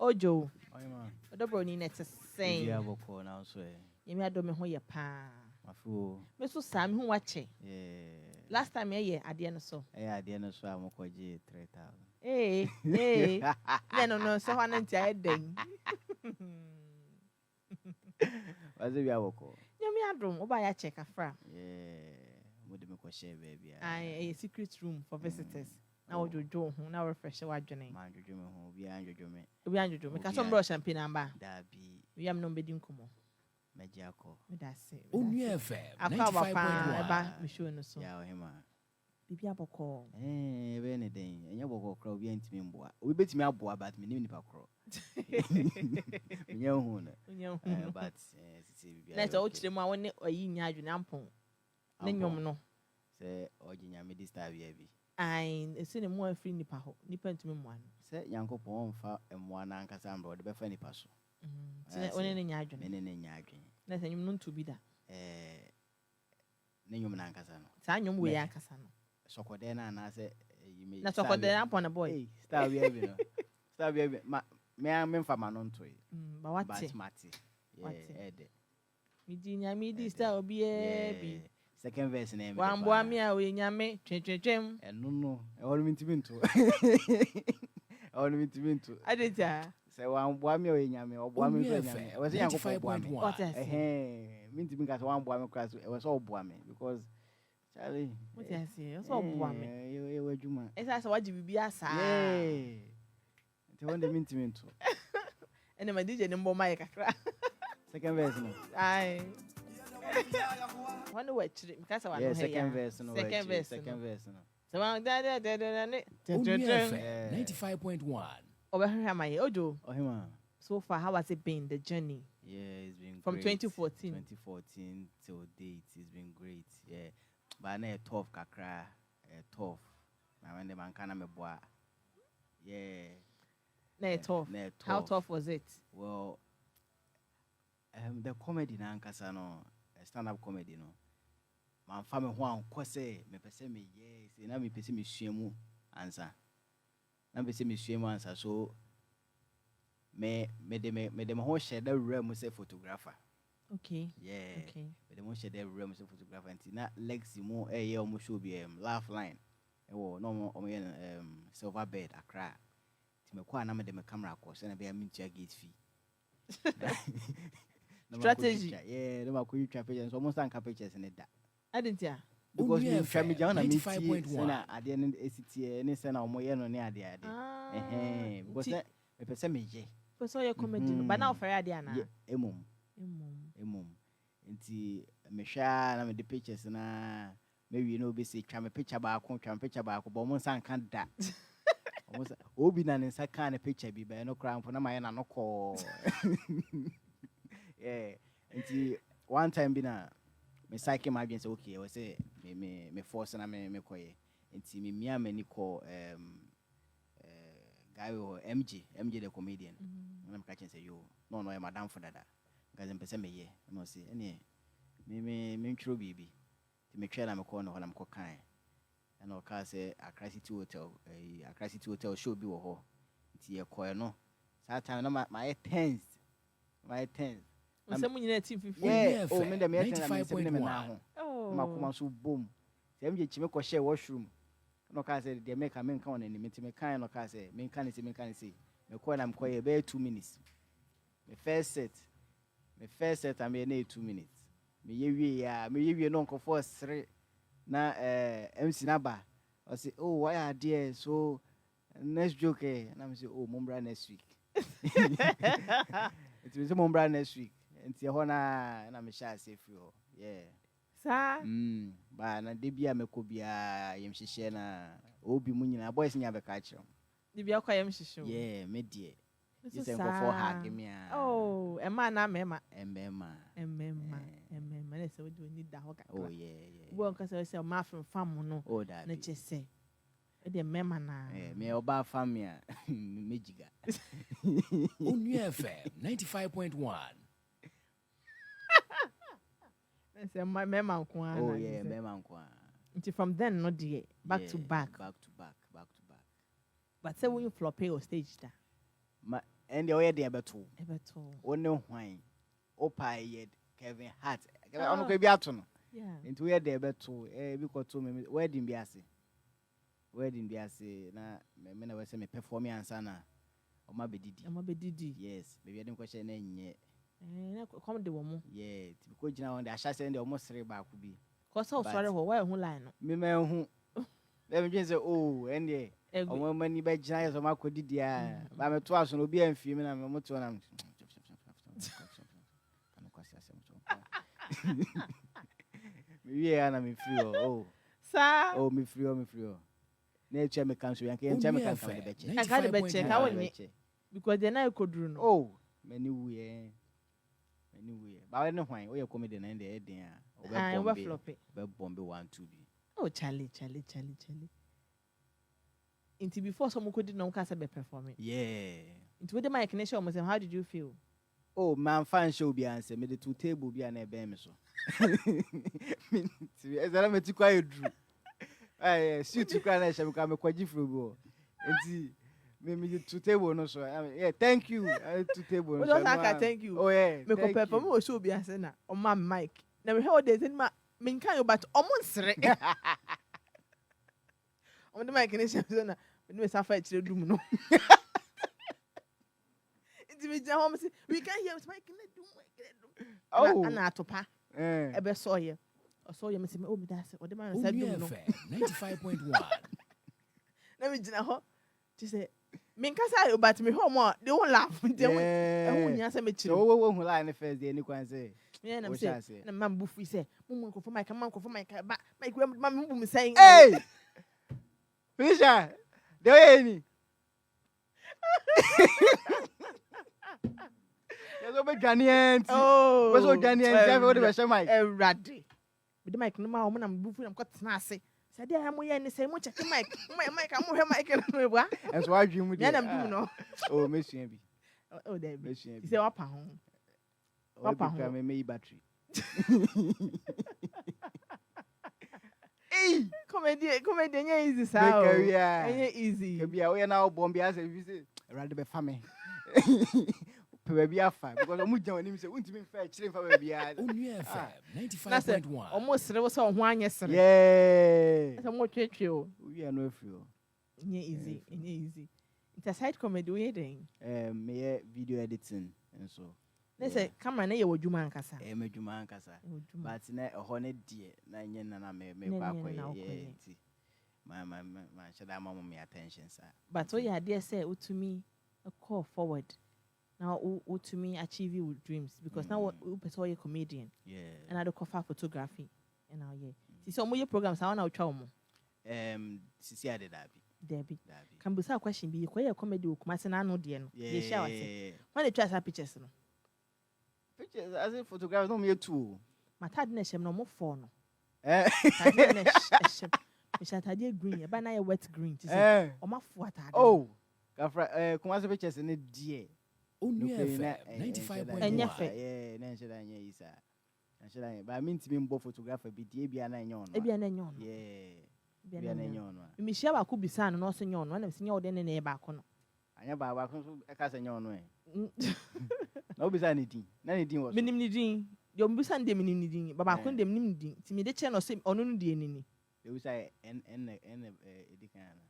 Ojo. Oi ma. Odo ni net say. Ya boko na so e. Yemi adome ho ye pa. Mafu. Me so sam hu wache. Yeah. Last time ye ade no so. Ade no so amokoje 3,000. No, so one nti ayeden. Waze bia boko. Yemi adom oba ya check afra. Yeah. Mo de me ko share baby. A secret room for visitors. Na ojojo ho na refresh wa dwene. Ma jojo me ho bia anjojo me. Obi anjojo me ka some bro champagne amba. Da bi. We am no bedi nkomo. Mejiako. Me da se. Onua FM 95.1 eba me show no so. Ya ohima. Bibi aboko. Be ne den. Enya boko kra obi antimi mboa. Obi betimi aboa but me nipa kro. Nya hu na. But sisi bibi. Let's all chire mu a woni oyi nya adwene ampon. Ne nyom no. Se ojinya me di star bia bi. Ai, esi ne mu afri nipa ho. Nipa ntimi mu ano. Se Yankopon mfa emwa na ankasa mbro de be fa nipa so. Tine one ne nya adwene. Me ne nya adwene. Na se nyom no ntu bi da. Ne nyom na ankasa no. Sa nyom we ankasa no. Sokode na se yimi. Na sokode ampon na boy. Hey, star bia bi no. Star bia bi me mfa ma no nto yi. Ba wate. Basmati. Yeah, ede. Mi di nya mi di star obi bi. Second verse na me. Wan boa mi a we nyame twetwetwem. No. E wonu mintimi nto. Adeja. Se wan boa mi we nyame, oboa mi so nyame. E wese Yankopon boa mi. Mintimi ka se wan boa mi kra so e wese oboa mi because Charlie. What you say? So boa mi. E Adwuma. E sa waji bibi asa. Yeah. Te wonde mintimi nto. Ene ma DJ ne mboma ye kakra. Second verse no. Ai. One way chiri because wa no he. Second verse no. Second verse no. So one da ne. Onua FM 95.1. Obehwe ma ye ojo. Ohima. So far, how has it been, the journey? Yeah, it's been from great. 2014. 2014 till date, it's been great. Yeah, but na tough kakra, tough. Na when the man kana me boa. Yeah. Na tough. How tough was it? Well, the comedy na ankasa no, stand-up comedy no. Man fa me ho anko se me pese me yes, na me pese me suemu ansa. Na me pese me suemu ansa so me ho share the room say photographer. Okay. Yeah. Okay. Me dem ho share the room say photographer and na Lexi mo ye o mo show bi laugh line. E wo no o me silver bed akra. Ti me kwa na me dem camera ko se na be am ntia gate fee. Strategy. Yeah, no ma ko you pictures almost an pictures in da. Adentia. Because me try me down na me see na ade ne esitie ne se na o mo ye no ne ade. Because me pese me ye. So your comedy no but now for ade ana. Emom. Nti me hwa na me de pictures na me wi no be say twa me picture ba ko but mo san kan da. Obi na ne nsa kan picture bi ba no kra mpo na ma ye na no ko. Yeah. Nti one time bi na me psyche ma against okay we say me force na me koye. Nti me mia mani ko guy or MJ the comedian. I'm catching say yo no madam for dada. Guys pese me ye no say any me tro bibi. Ti me twa na me call no na me ko kan. And o ka say Accra City Hotel show bi wo ho. Nti ye koye no. That time na my tense. Some you team 50. Yeah, oh me dem me na ho. Oh. Ma kuma so boom. Say MJ chime ko share washroom. No ka say dey make am kan on any me kan no ka say me kan say me call am call be 2 minutes. Me first set am na 2 minutes. Me ye wie no nko for 3 na MC na ba. I say oh why are there so next joke na me say oh mombra next week. It was mombra next week. Nti ho na me sha say free ho. Yeah. Sa ba na de bia me ko bia yem hihye na obi mu nyina boys nya be ka kire. De bia kwa yem hihye. Yeah, me die. You say go for hug me. Oh, e ma na mema. Emema. Na say we do need that hoka. Oh yeah. Wo nka say ma fam no. Oh that. Na chese. E de mema na. Me oba fam ya me jiga. Onua FM 95.1. Say my mema nko ana. Oh yeah, mema nko ana. Until from then no dey back to back. Back to back. But say when you flop your stage da. and the way they beto. Ebeto. One wine. Opa yet Kevin Hart. I don't be out on. Yeah. Into where they beto. Because to me wedding biase. Wedding biase. Na me na we say me perform ansana. Oma bedidi. Yes. Maybe I don't question any. Come the woman. Yeah. Because now on the asha say the almost 3 back could be. Cause so sorry why who line. Me who. Let me just say oh and yeah. O many by giants o ma ko didi a. Ba me to aso no bi amfie me na me moto na. Me na me free oh. Sir. Oh me free oh. Na eche me cancel yan ke me cancel the beche. I can't be check how we because they na kodru no. Oh, many we Ba we no hwan, we comedy na dey den a. We flop it. Be bombe 1 2 bi. Oh Charlie. Into before someone could not cast be performing. Yeah. Into the mic nation almost how did you feel? Oh, man fan show be answer me the 2 table be an ebe me so. Is that me to quite drew. I see to cry na shall come kwaji frubo. Enti me the 2 table no so. Yeah, thank you. 2 table. What does thank you? Oh yeah. Me ko perform o show be answer na on my mic. Na me how dey ma me kan you but omonsre. On the mic nation so na me safa chire dum no. We can hear my oh, and atopa. Ebe soye. O soye me say me obi dase. O de man say dum no. 95.1. Na me gina ho. Ti say me nkasa yo but me ho mo they won't laugh. They won't. Ehun nya say me chire. So wo hu line first day ni kwan say. Me na me say na man bu free say. Mo ko for my ba. My man bu me say. Hey! Felicia. The way ni. Yes, over Ghanaians. Oh, what's over Ghanaians? Have what the best mic. Ready. With the mic, no more. I'm moving. I'm got snazzy. Said, I'm going to say, much mic. My mic, I'm here, mic. And so I dream with you. I'm doing no. Oh, Miss Yambi. Oh, there. He said, Papa home. Papa, me battery. Hey, comedy, easy, sir. Easy. We are now Bombay as a visit. Rather be family. Baby afa because omu jan oni mi say untimi fa chire fa baby a Onua FM 95.1 almost re so ho anye sere yeah so mo twetwe o we are no free o nye easy it's a side comedy we den me video editing and so they say camera na ye wodwuma ankasa me dwuma ankasa but na ho na die na nye na me ba kwa ye ti my should have my attention sir but so you dey say utumi a call forward. Now, to me, achieve your dreams because now we pursue a comedian. Yeah. And I do cover photography. And now, yeah. See, some of your programs I want to try more. Sisi ade Debbie. Can be a question be a comedy or come and no dear. Yeah. When they try some pictures, no. Pictures as a photographer, no me too. My tiredness, no more for no. We shall have green, but now wet green. Oh, my foot. Oh, come as a pictures in a dear. Onua FM 95.1. Yeah, na sheda anya isa. Na sheda anya. But I mean to be mbo photographer bi die bia na nyon. Bia na nyon. Yeah. Bia na nyon. Mi share ba ku bisa no so nyon. Na se nyon de ne ba ko no. Anya ba ko so e ka se nyon no e. Na obisa ni din. Na ni din wo. Minim ni din. Yo mbisa ndem minim ni din. Ba ko ndem nim din. Ti mi de che no se onu no de ni. E usa en edikana.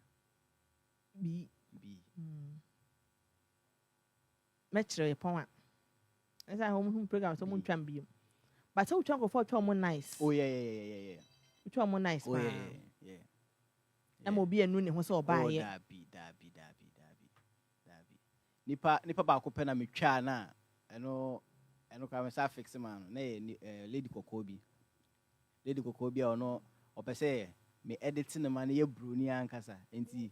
B. Metro upon as I home program someone try be. But so try go for try more nice. Oh yeah. Try more nice. Oh yeah. Am obi enu ne ho so buy. Dabi. Nipa ba ko pena me twa na eno ka me sa fix man na lady kokobi. Lady kokobi ono opese me editing man ye bruni ankasa. Enti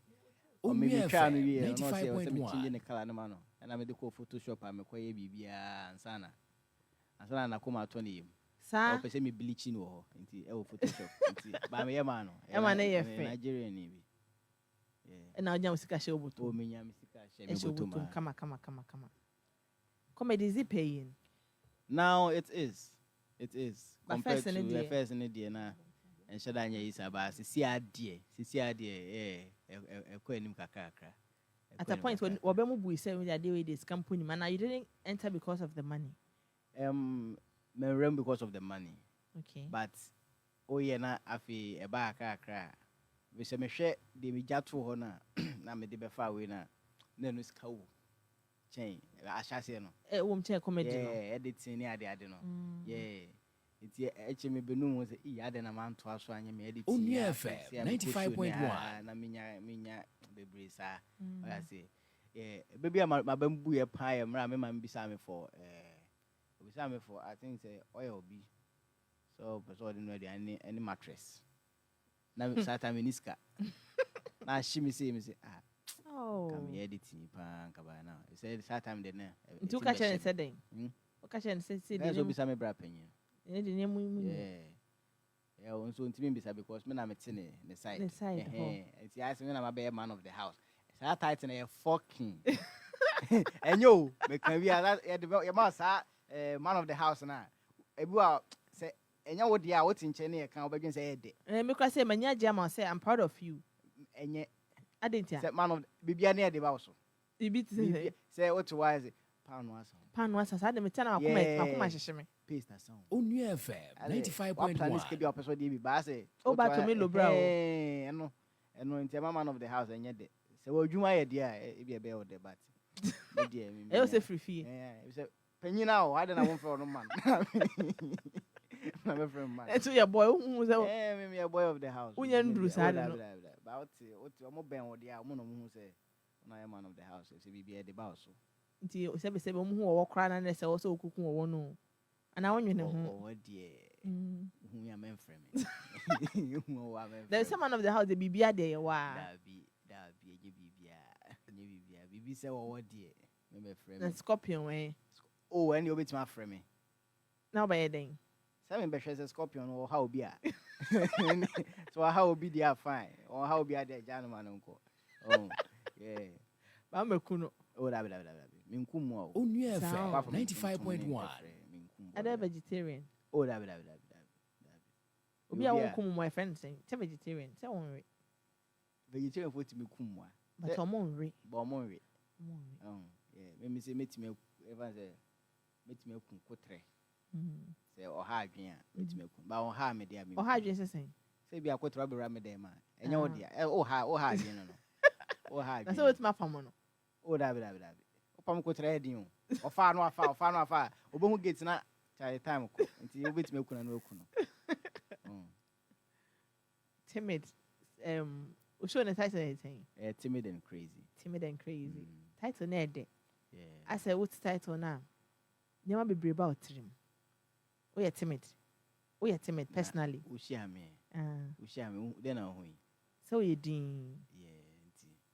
o me twa no wie no say o se me change ne color no man no. And I go Photoshop and me koye bibia ansana na koma to ne yim sa o pese me bleaching wo nti e wo Photoshop nti ba me ye ma no e ma na ye fe Nigeria ni bi and now jam sika she oboto o me nya me sika she me boto kama comedy is paying now it is compared to the first in the day na en shada nya isa ba sisi ade e ko anim kakakra At a point when Obama we say we are doing this company, man, you didn't enter because of the money. Me rem because of the money. Okay. But na afi e ba kakra. We say me hwe de me jato ho na na me de be fa we na no ska wo. Chain ashase no. Chain comedy no. Yeah, editing ni ade no. Yeah. Iti eche me benu ho say I ade na man to aso anya me editing. Onua FM 95.1 na minya bebre sa. I say yeah, baby my bambu e pa e mra me man bisa me for I think say oil be. So person no dey any mattress. Na Saturday niska. Na she me say come editing pa nkaba na. He said Saturday dey na. Ntu ka chen say den. O ka chen say dey. So bisa me bra panyin. E dey nemu. Yeah, so ntimi bisa because me na me tene the side. It's I say me na ma be man of the house. That title na fucking. And yo, me can be that you must man of the house na. Ebu say enya wo dia what in chene kan obedwen say ede. Me kwa say manya jam say I'm proud of you. Enye adentia. Say man of bibia na ede ba so. Bibi say what wise Panu asa sa de me tana akoma hyehye me. Paste na sound. Onua FM 95.1. Planis ke bi opeso de bi ba say. O ba to me lo bra o. Eno ntia man of the house enye de. Say wo adwuma ye dia e bi e be o de but. Me dia me. E o say free fee. Say penyina o ade na won fe no man. Na me friend man. Eto your boy who say me a boy of the house. Unya ndru sa de no. Ba oti omo ben wo dia omo no mo hu say na ye man of the house say bi e de ba so. Nti o sebe omo hu wo kra na say wo so okukun wo no. Ana wonwe ne hu. O die. Hu ya men friend me. There's some man of the house the bibia there wa. Da bi eje bibia. Nye bibia. Bibi say wo die. Me friend me. Na scorpion we. Oh, and you betima friend me. Now by then. Some be say scorpion or how be a. So how be there fine or how be there gentleman uncle. Oh, yeah. Ba me kuno. Oh, da. Minkum mo. Onua FM 95.1. Ada vegetarian. Oh, da. Obi a won kum my friend say, "Say vegetarian, say won re." Vegetarian for to me kum wa. But omon re. But omon re. Yeah, me say metime ever say metime kum kotre. Say oha adwen a metime kum. Ba oha me dia me. Oha adwen say say bi akotra be ra me dem ma. Enya wo dia. Oha adwen no. Oha adwen. Na say wetima fam no. Oh, da. Opam kotra edin o. Ofa no afa. Obohu gate na chai time ko. Nti you betime kum na no ku no. Timid. What's your title anything? Timid and crazy. Title na de. Yeah. I said what's title now? Never be brave about him. We are timid personally. Ushia me. Then I hui. So you ding.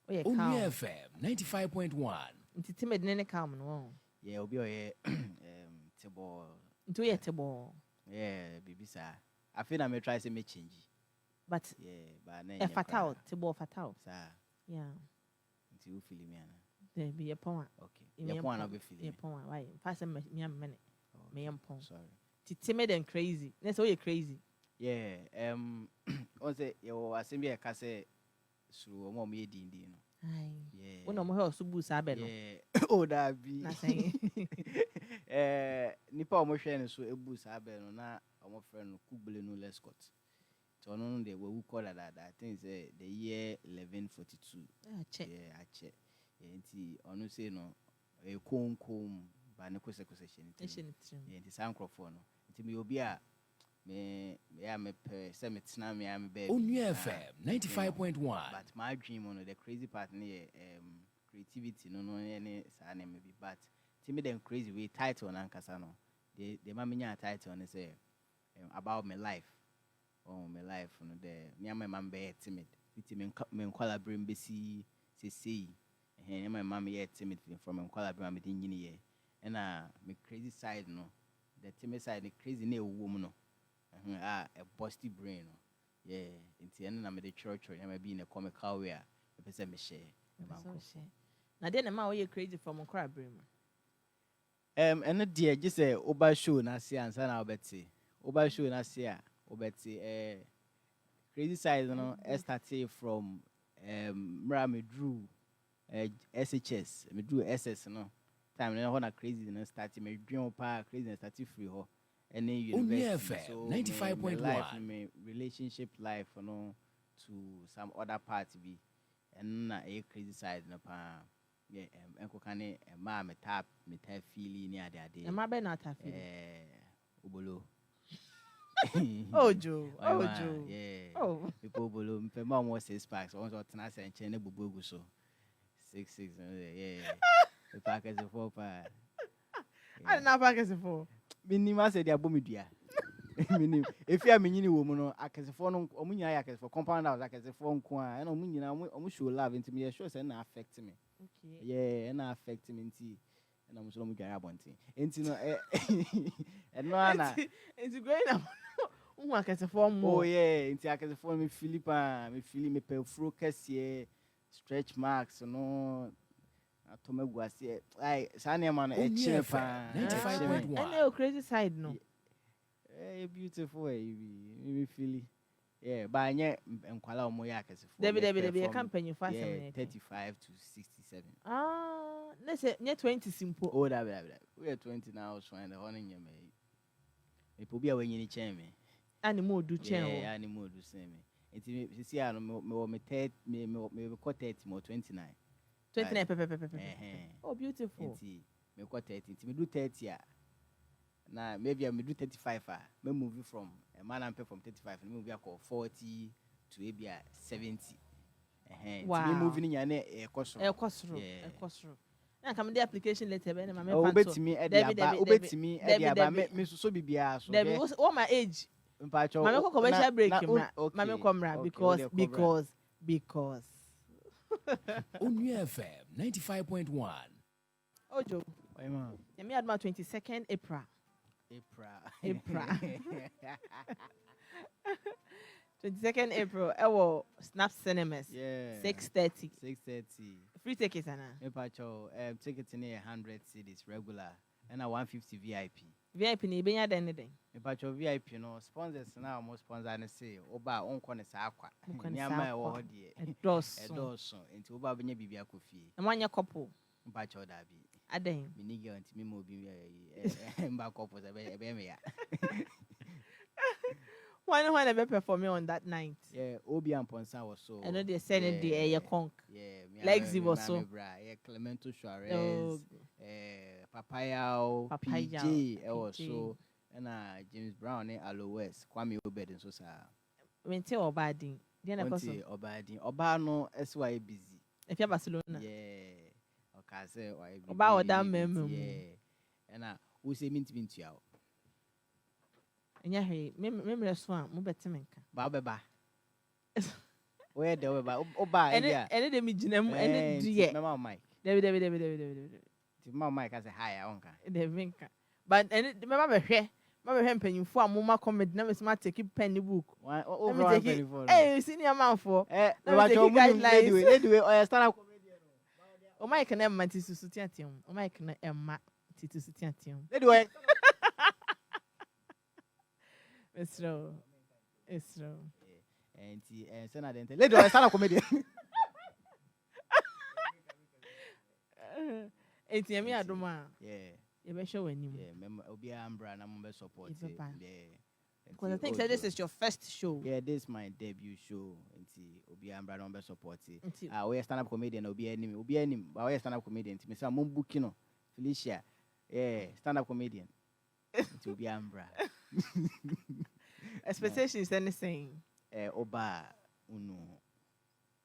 Yeah. Onua FM 95.1. Nti timid nene calm no. Yeah, obi oye tebo. Nti we tebo. Yeah, bibi sa. I feel I may try to make change. But yeah, but fatal, tebo fatal. Sir. Yeah. Until you feel me, there be a point. Okay. Your point of feeling. Your point. Why? Pass me a minute. Me am point. Sorry. Timid and crazy. That's why you're crazy. Yeah. On say you assembly a case through more me di no. Aye. Yeah. One of my house subu sabe no. Yeah. Oh, that be. Nothing. Nipa omo hwe ne so ebu sabe no na omo friend no kubele no lescott. So no they will call that I think say the year 1142. Check. Yeah, I check. Nti onu say no e konkom ba ne kose shin. Yeah, nti sankrofo no. Nti me obi a me pe say me tena me am be. Onua FM 95.1. But my dream on the crazy part near creativity no any sa na me be but timid and crazy we title na nkasa no. The maminya title on say about my life. Oh, my life, no, there. Me and my mom be timid. Me collaborate besi say. My mom be timid from collaborate with engineer. And my crazy side no, the timid side, the crazy ne woman no. A busty brain no. Yeah, in the end, I'm at the church or I be in a comical way. The person me share. Now then, am I crazy from a crab brain? And dear, just say Oba show na see and son Alberti. Oba show na see. Obeti crazy side no started from Mrame Drew SHS me do SS no time na ho na crazy na start me dream pa crazy na start free ho any university FM, so 95.1 life me relationship life no to some other part be and na a crazy side na pa yeah enko kane ma me tap feeling ni ade e ma be na tap feeling obolo Ojo. Yeah. Oh. People bolo mpe ma mo 6 packs. Once or tena se nche ne bubugu so. 6 yeah. The pack is 4 pa. I don't know pack is 4. Minima se dia bomidua. Minim. If you are menyini wo mu no akesefo no omunyina ya akesefo compound house akesefo nko a na omunyina omu show love into me sure say na affect me. Okay. Yeah, na affect me nti na mo so mu dware abonten. Enti no no ana It's going up. Oh yeah, into akesefo me Philippa, me perfro kese stretch marks no atomegu ase ai sane man e chire pa 95.1 I know crazy side no. Beautiful me feel yeah but anye enkwala omo ya akesefo Debi campaign fast 35 to 67 let's say near 20 simple. Oh that we are 20 now so and the honey me pobia we nyini chen me Animal do chen yeah animal do same me enti see ano me 30 me 30 mo 29 Oh beautiful. enti me 30 enti me do 30 a na maybe I me do 35 me move from a man am from 35 me move akọ 40 to maybe 70 wow. Me move ni nyane e kosoro na come the application letter be na me fan to obetimi e dia ba me so bibia so Debbie what my age mpacho mama ko commercial break mama komra because Onua FM 95.1 Ojo Oyema me Adwuma 22nd April 22nd April Snap Cinemas yeah 6:30 free tickets ana mpacho ticket ni 100 cedis regular and 150 VIP ni benya den mpacho VIP no sponsors na almo sponsor na say oba onko ne sa akwa nyama e wo de edoso enti oba benya bibia kofie na manya couple mpacho da bi aden mi nigi anti mi mo bi mba couple za be me ya when be performing on that night yeah obi amponsa was so and they send it the conk yeah Lexi was so yeah Clemento Suarez Papaya PJ was so and James Brown and Aloes Kwame Obed and so sa when tell obadin dey na koso obadin oba no SY busy if you Barcelona yeah okay say why oba oda memu yeah and we say minti ya enya he memre so a mo betime nka ba beba where the oba ene de mi gina mu ene die mama mic Debi ti mama mic say hi onka Debi nka but ene mama behwe mpanyimfo a mo ma comedy na me smart take pen ni book over pen for senior man for we watch o mu anyway o stand up comedian o mic na emma ti susu ti atem o mic na emma ti susu ti atem anyway It's true. And say na den lady o stand up comedian Enti emi Adwuma yeah you be show anim yeah obi ambra na mo be support yeah because I think so this is your first show yeah this is my debut show enti obi ambra na mo be support we stand up comedian obi anim ba we stand up comedian enti me say mo booking no Felicia yeah stand up comedian enti obi ambra expectations anything oba unu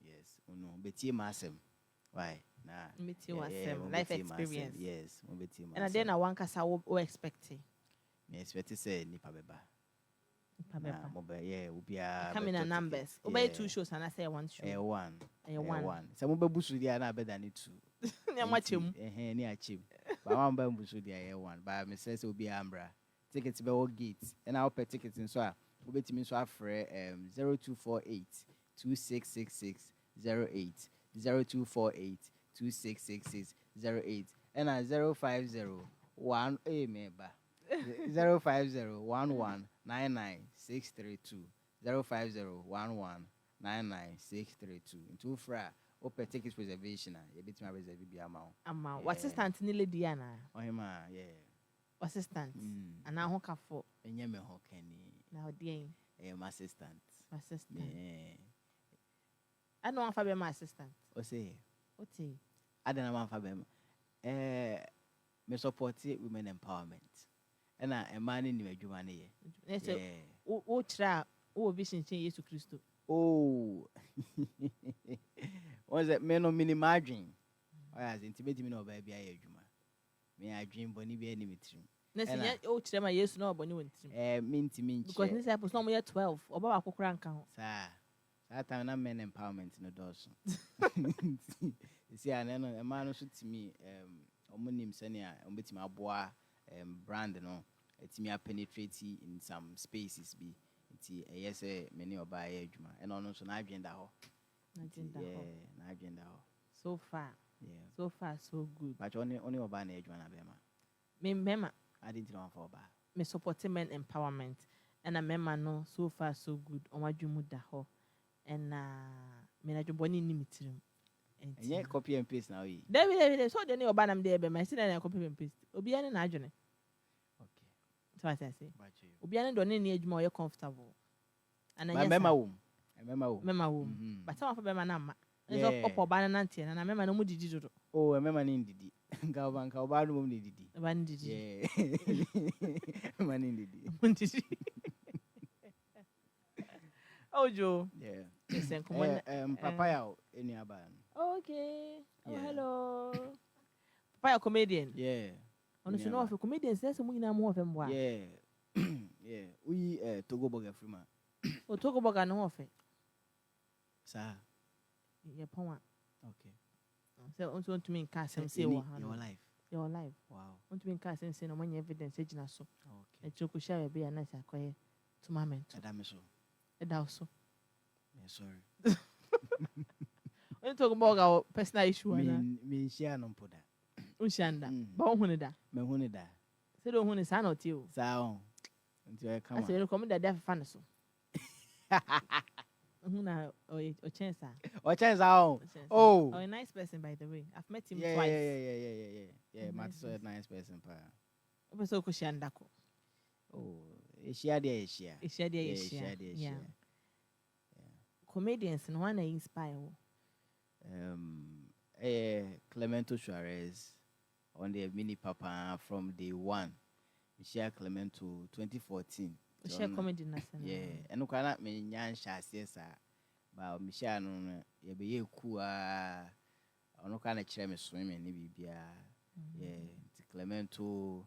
yes unu betie masem why na meet you wasem life experience yes mo betie masem and then na one kasa wo expecting me expect say nipa beba mo be yeah obia come in numbers obey 2 shows and I say 1 show one so mo be busu dia na be than 2 ne machem ni achem ba ma ba busu dia 1 ba me say obia ambra tickets be all gate and I pay tickets in so a obetimi so afre 0248 2666 08 0248 2666 08 and 0501 meba 0501199632 0501199632 into fra open tickets reservation. You bit my reserve be amount. Assistant ni lady ana. Oh hima, yeah. Assistant. And now hoka for. Enye me hokeni. Now dear. My assistant. Assistant. Yeah. I know one for my assistant. Osei. Oti. I don't know one for them. Me support women empowerment. And a man in Adwuma ye. Yes. O tra o vision change Jesus Christ. Oh. Was that men on mini margin? As intimate me no baby Adwuma. Me I dream boni be any mitrim. Nesi o tra ma yes no boni wontim. Minty. Because this episode no 12 oba akokra nka ho. Sir. That time na men empowerment no does. You see, I know a man should to me, omonim senia, ombetimi aboa brand no, etimi penetrate in some spaces be. Iti yes many oba Adwuma. And also na agenda ho. Na agenda ho. So far. Yeah. So far so good. But only oba na Adwuma na bema. Me mema. I didn't know for oba. Me support men empowerment. And a mema no so far so good. Omadwumu da ho. And me na joboni ni mitrim. And yeah, copy and paste now. David, so the new banam there, but my sister copy and paste. Obiana na adwene. Okay. So I say. Obiana don't need more you're comfortable. And I remember whom. But some of them na ma. Nso opo bana nantie na mema no mu didi dodo. Oh, mema ni ndidi. Nka oba no mu ni didi. Oba ni didi. Yeah. Mema ni ndidi. Oh, Joe. Yeah. Listen, come on. Papaya any aban. Okay. Oh, hello. Papaya comedian. Yeah. On the of comedians, there's some more of them. Yeah. Yeah. We Togo Boga Frima. Oh, Togo Boga no offer. Sir. Yeah, Poma. Okay. So, on to me in cast and say, your life. Your life. Wow. On to me in cast and say, no money evidence, agent. So, okay. and Choco shall be a nice acquire to my men. Adamiso. Also. Sorry. When you talk about our personal issue, me share no poda. Unshanda. But hunida. Me hunida. Say don't hun is not you. Sao. Until I come. I say you come that deaf fan so. Huna or chance. Or chance out. Oh. A nice person by the way. I've met him twice. Yeah. Matt's a nice person pa. Obeso ko shandako. Oh. Asia. Yeah. Comedians and one I inspire. Clemento Suarez on the mini papa from day one. Michelle Clemento 2014. Share comedy national. Yeah, and no cannot mean yan shas but Michelle no ye cool no kind of chere me swimming ni bibia. Yeah, Clemento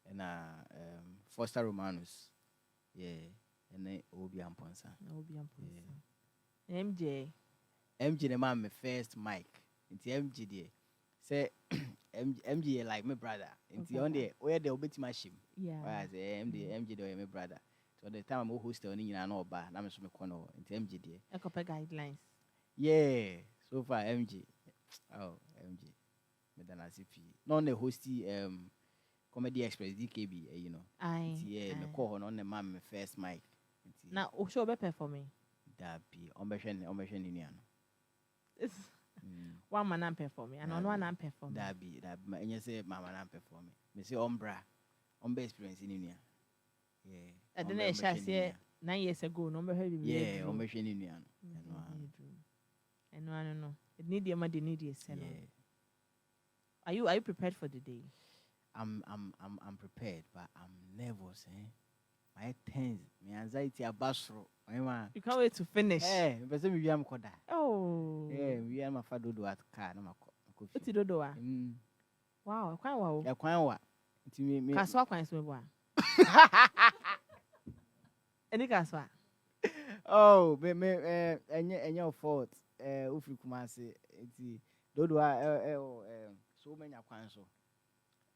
and Foster Romanus. Yeah, and then Obi Amponsa. MJ the man my first mic. Into MJ there. Say MJ like my brother. Into on there where the obeti machine. Yeah. Why say MJ the my brother. So the time I'm host on in no ba na me so me kono into MJ there. I copy guidelines. Yeah. So far MJ. Oh, MJ. Me dan asifi. No the hosty Comedy Express DKB, you know. Yeah, me call on the man my first mic. Now, show be performing. That be ombeshen Indian. One man performing, and on one man performing. That be and you say mama nan performing. Me say ombre experience in India. Yeah. I don't know. Shall say 9 years ago, no be heavy. Yeah, ombeshen Indian. And no. It need your money, need your cell. Are you prepared for the day? I'm prepared, but I'm nervous, My tense, my anxiety abasro. You can't wait to finish. Eh, but me am koda. Oh. Yeah, we am a fado do at car na coffee. What you do? Wow, quite wow. Ya kwan wa. Nti me kaswa kwan so bo. Any kaswa? Oh, me enye fault. Ufri Kumasi. Nti dodo so many kwan so.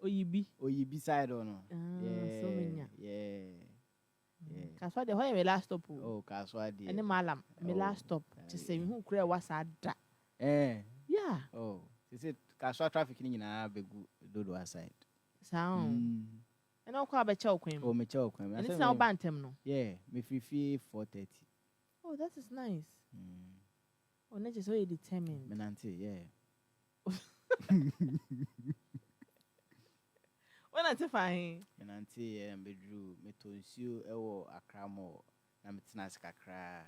Oyibi side or no? Yeah, so many. Yeah. Kaswa de hoye me last stop. Oh, kaswa de. Ene malam me last stop. To say who kure wasa da. Yeah. Oh, they said kaswa traffic ni na begu dodo aside. Sound. And all kwa becha okwen. Oh, mecha okwen. And it's now bantem no. Yeah, me free 4:30. Oh, that is nice. Oh, not just so determined. Menante, yeah. When I fine. Menante, bedrew, metonsu, akramo, namitnas kakra,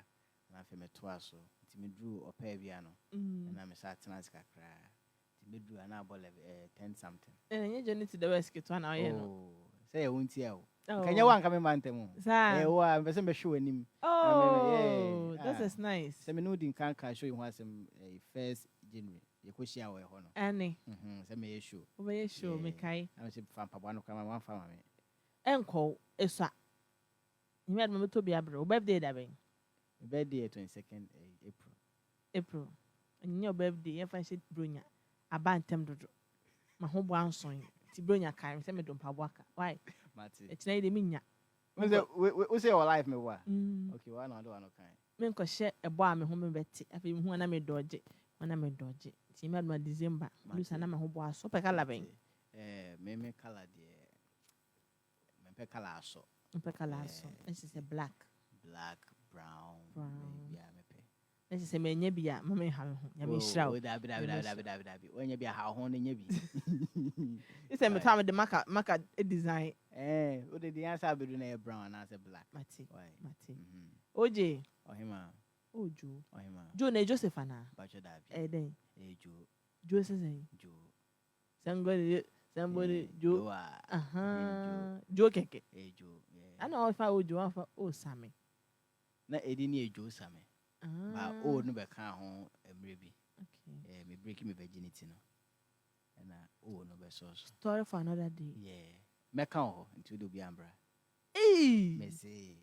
and I feel metwaso, Timidrew or Peviano, and I'm a satnas kakra. Timidrew and I bought 10 something. And you journey to the West get 1 hour. Say a won't yell. Can you want coming mountain? I'm a show him. Oh, that is nice. Seminudin can't show you once a first January. You could share our honor. Annie, some issue. Over show, Mikai. I was a papa one family. Uncle, is a you made me to be a bro, birthday, Dabbing. Birthday 22nd April. And your birthday, if I said Brunya, a bantam dodo. My home one song, Tibrunya carrying some don't waka. Why? It's not the minya. We say our life, me wa. Okay, one or one kind. Men could share a bar, me home betty. I feel when I made dodge it. When I made dodge it. She made my December. Lose an home was so pecalaving. Meme color, dear. Mempe calasso. Pecalasso. This is a black, brown. Yeah, mepe. This is a menebia, Mammy Hall. Yami shroud. When you be a how honey, you be. It's a time of the maca design. What did the answer be doing a brown as a black? Mati. OJ. Or him. Oh, Joe. Or him. Joe, ne Josephana. Bachelor. Then. Joe. Joe says, Joe. Somebody, Joe. Joe Keke. Joe. I know if I would do offer, oh, Sammy. Not a dinner, Joe Sammy. But oh, no, back home, maybe. Okay. Me breaking my virginity. And oh, no, story for another day. Yeah. Mecao into the Biambra. Messy.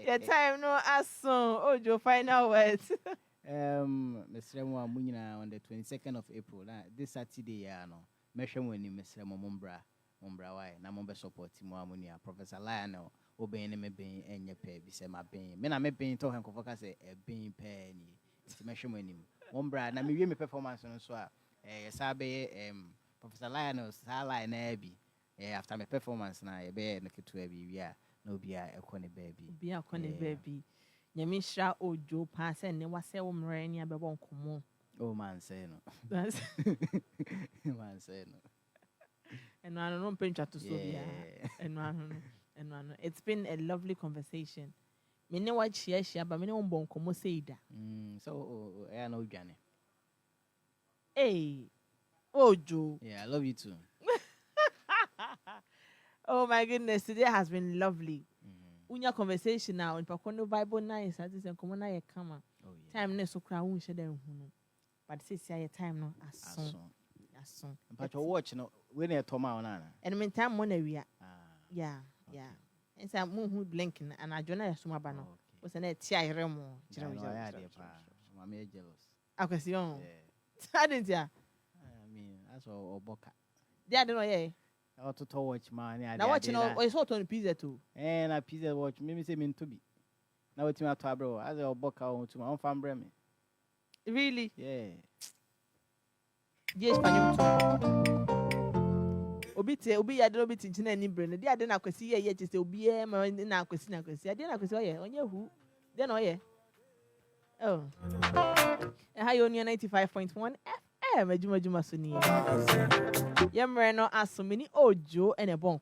Your time no as song. Oh, Joe, final words. Mr. Munina on the 22nd of April. This Saturday, no. Meshem when you Mr. Mombra, why? Namombe support Timuamunia, Professor Lionel, obeying me being and your pay, be say my being. Men I may be to him, Cofoca say a being penny. It's Meshem when him. Mombra, and I may be performance on swap. Sabe, Professor Lionel, Sala and Abby. After my performance now, a bear and a kid to a yeah. No be a corny baby. Be a corny baby. Yamisha o Joe pass and ne was a woman near the one come. Oh, man, say no. That's man, say no. And I don't pinch to Sylvia. And one. It's been a lovely conversation. Me know what she, but me no one come say that. So, I know Johnny. Hey, oh, Joe. Yeah, I love you too. Oh my goodness, today has been lovely. Unya conversation now in Pakono Bible nice as is and come on I come. Time ne so cry won share dem hunu. But say say time no aso. But you watch no we na toma on na. And meantime mo na wia. Yeah. And say mo hu blinking and adwona ya soma ba no. O say na ti ayere mo. Kira mo ya dey pa. Mama jealous. Akwesi on. I didn't ya. I mean, that's all boka. They don't know yeah. I want to watch man. Now watching I saw on pizza too. And a pizza watch. Maybe say mean to be. Now it's my to bro. As a book out to my own family. Really? Yeah. Yes, Obi ya do bit in any brain. They are then I could see yet to be a man in our question. I didn't could say on your who. Then oh yeah. Oh. Hi on your 95.1 FM. Adwuma Adwuma Suni. Yamreno as so many Ojo and a bonko.